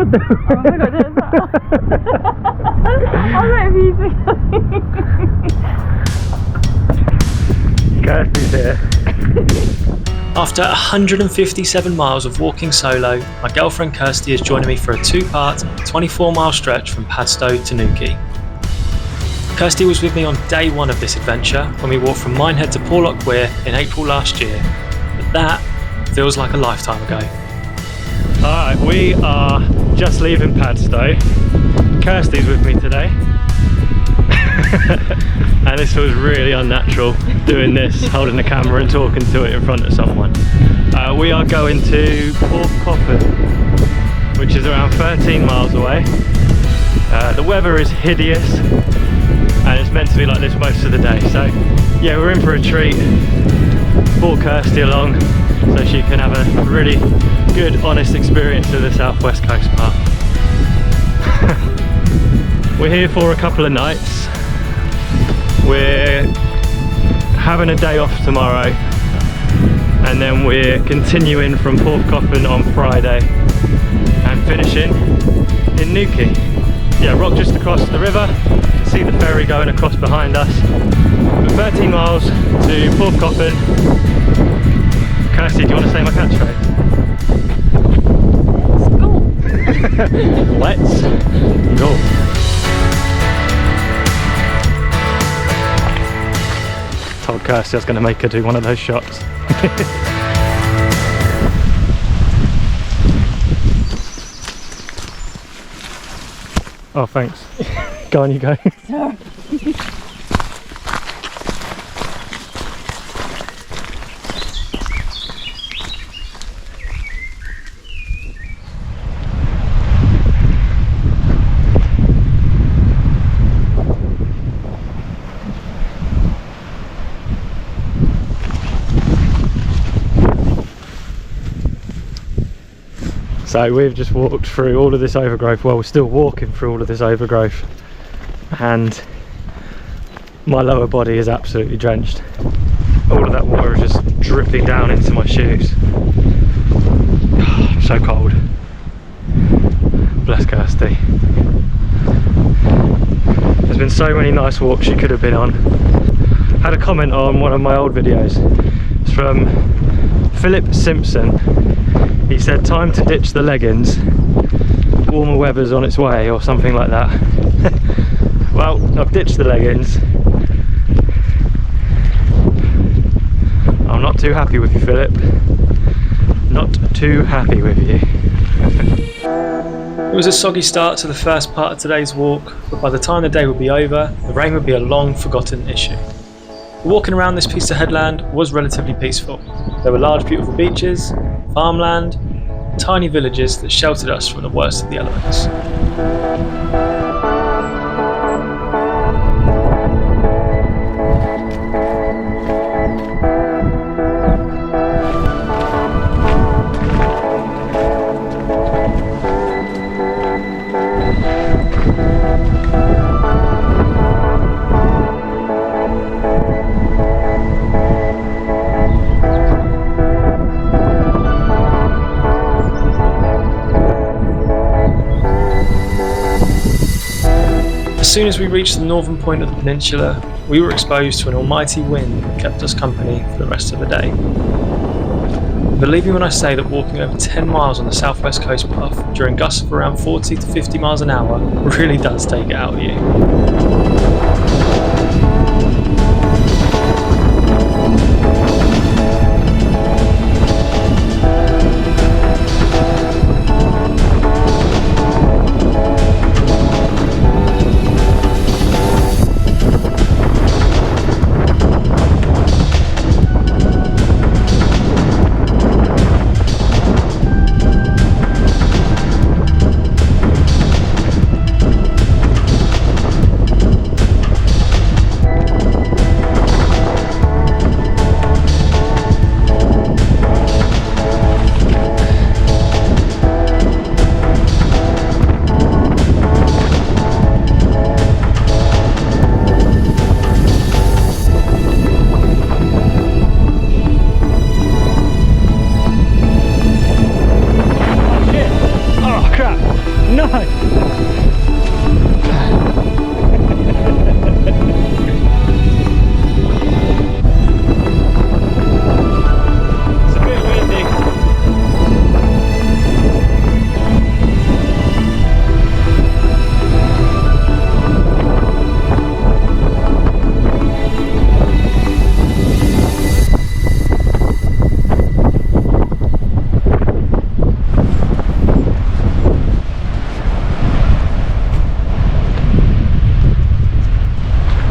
was doing. Oh my god, it's that. I'm refusing. Kirsty's here. After 157 miles of walking solo, my girlfriend Kirsty is joining me for a two-part, 24-mile stretch from Padstow to Newquay. Kirsty was with me on day one of this adventure when we walked from Minehead to Porthcothan in April last year, but that feels like a lifetime ago. Alright, we are just leaving Padstow. Kirsty's with me today. And this feels really unnatural doing this, holding the camera and talking to it in front of someone. We are going to Porthcothan, which is around 13 miles away. The weather is hideous and it's meant to be like this most of the day, so yeah, we're in for a treat. Brought Kirsty along so she can have a really good, honest experience of the southwest coast park. We're here for a couple of nights. We're having a day off tomorrow and then we're continuing from Porthcothan on Friday and finishing in Newquay. Yeah, rock just across the river. You can see the ferry going across behind us. But 13 miles to Porthcothan. Kirsty, do you want to say my catchphrase? Let's go. Told Kirsty I was going to make her do one of those shots. Oh, thanks. Go on, you go. Sorry. So we've just walked through all of this overgrowth. Well, we're still walking through all of this overgrowth and my lower body is absolutely drenched. All of that water is just dripping down into my shoes. I'm so cold. Bless Kirsty. There's been so many nice walks she could have been on. Had a comment on one of my old videos. It's from Philip Simpson. He said, time to ditch the leggings, warmer weather's on its way, or something like that. Well, I've ditched the leggings. I'm not too happy with you, Philip. Not too happy with you. It was a soggy start to the first part of today's walk, but by the time the day would be over, the rain would be a long forgotten issue. Walking around this piece of headland was relatively peaceful. There were large beautiful beaches, farmland, tiny villages that sheltered us from the worst of the elements. As soon as we reached the northern point of the peninsula, we were exposed to an almighty wind that kept us company for the rest of the day. Believe me when I say that walking over 10 miles on the southwest coast path during gusts of around 40 to 50 miles an hour really does take it out of you. It's a bit windy.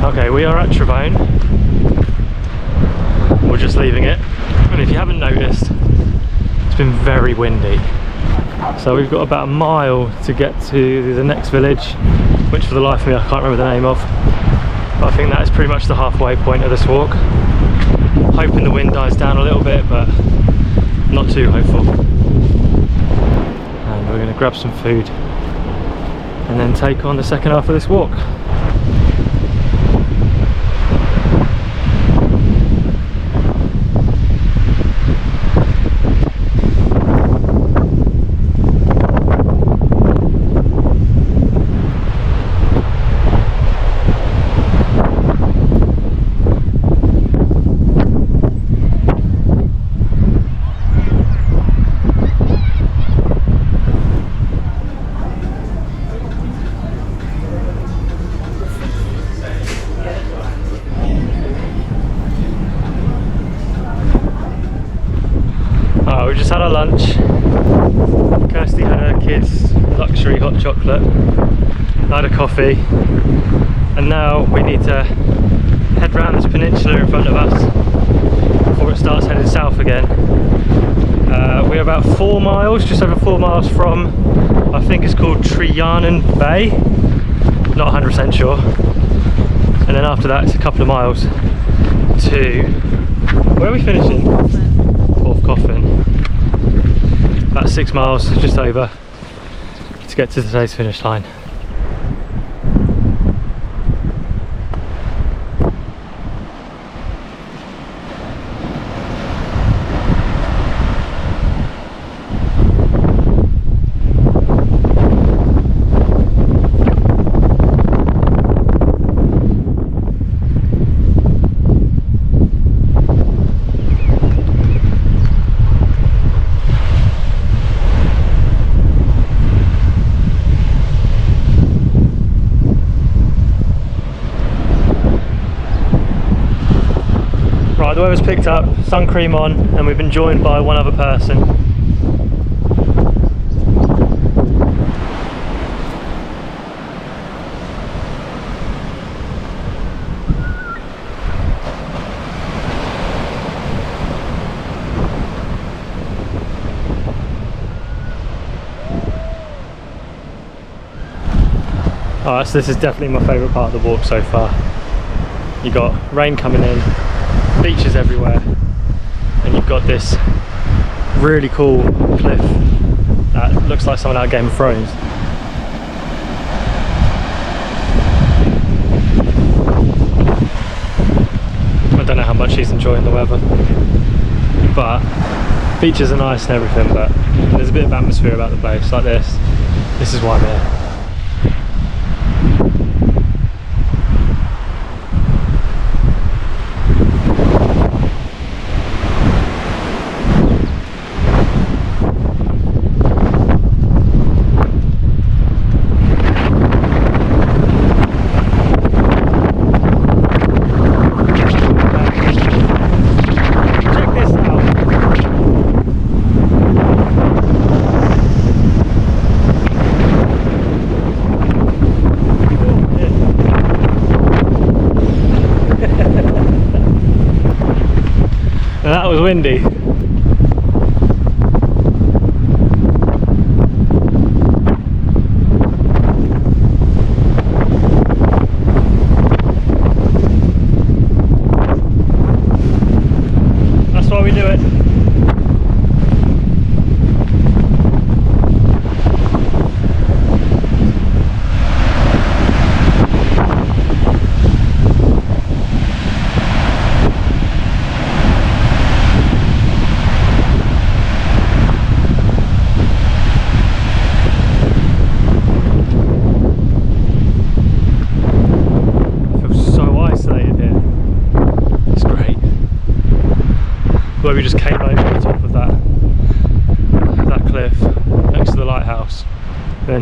Okay, we are at Trevone. We're just leaving it. And if you haven't noticed, it's been very windy. So we've got about a mile to get to the next village, which for the life of me I can't remember the name of. But I think that is pretty much the halfway point of this walk. Hoping the wind dies down a little bit, but not too hopeful. And we're going to grab some food and then take on the second half of this walk. We just had our lunch. Kirsty had her kids' luxury hot chocolate. I had a coffee. And now we need to head round this peninsula in front of us before it starts heading south again. We're about 4 miles, just over 4 miles from, I think it's called Treyarnon Bay. Not 100% sure. And then after that it's a couple of miles to, where are we finishing? Porthcothan. About 6 miles, just over, to get to today's finish line. The weather's picked up, sun cream on, and we've been joined by one other person. Alright, so this is definitely my favourite part of the walk so far. You got rain coming in, beaches everywhere, and you've got this really cool cliff that looks like something out of Game of Thrones. I don't know how much he's enjoying the weather, but beaches are nice and everything, but there's a bit of atmosphere about the place like this. This is why I'm here. That was windy. That's why we do it.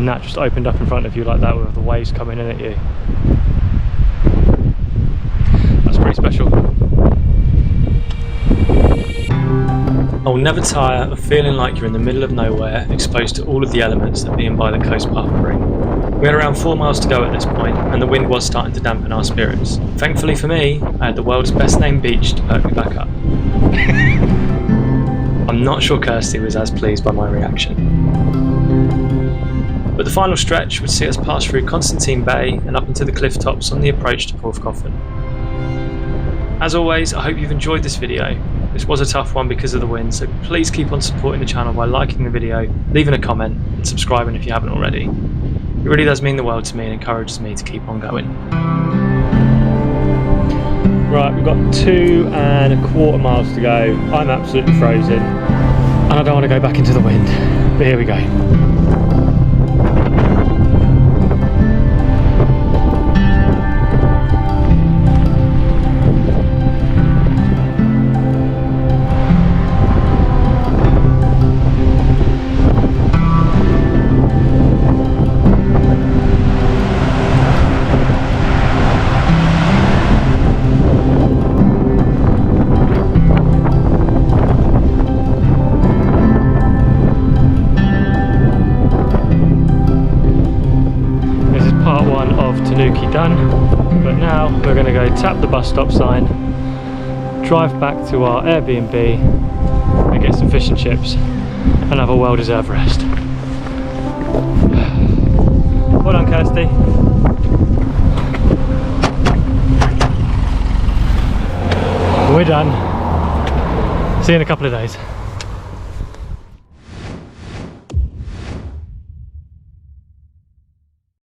when that just opened up in front of you like that with the waves coming in at you. That's pretty special. I will never tire of feeling like you're in the middle of nowhere, exposed to all of the elements that being by the coast path bring. We had around 4 miles to go at this point, and the wind was starting to dampen our spirits. Thankfully for me, I had the world's best named beach to perk me back up. I'm not sure Kirsty was as pleased by my reaction. But the final stretch would see us pass through Constantine Bay and up into the cliff tops on the approach to Porthcothan. As always, I hope you've enjoyed this video. This was a tough one because of the wind, so please keep on supporting the channel by liking the video, leaving a comment and subscribing if you haven't already. It really does mean the world to me and encourages me to keep on going. Right, we've got 2.25 miles to go. I'm absolutely frozen and I don't want to go back into the wind, but here we go. Newquay done, but now we're going to go tap the bus stop sign, drive back to our Airbnb and get some fish and chips and have a well-deserved rest. Well done, Kirsty. We're done. See you in a couple of days.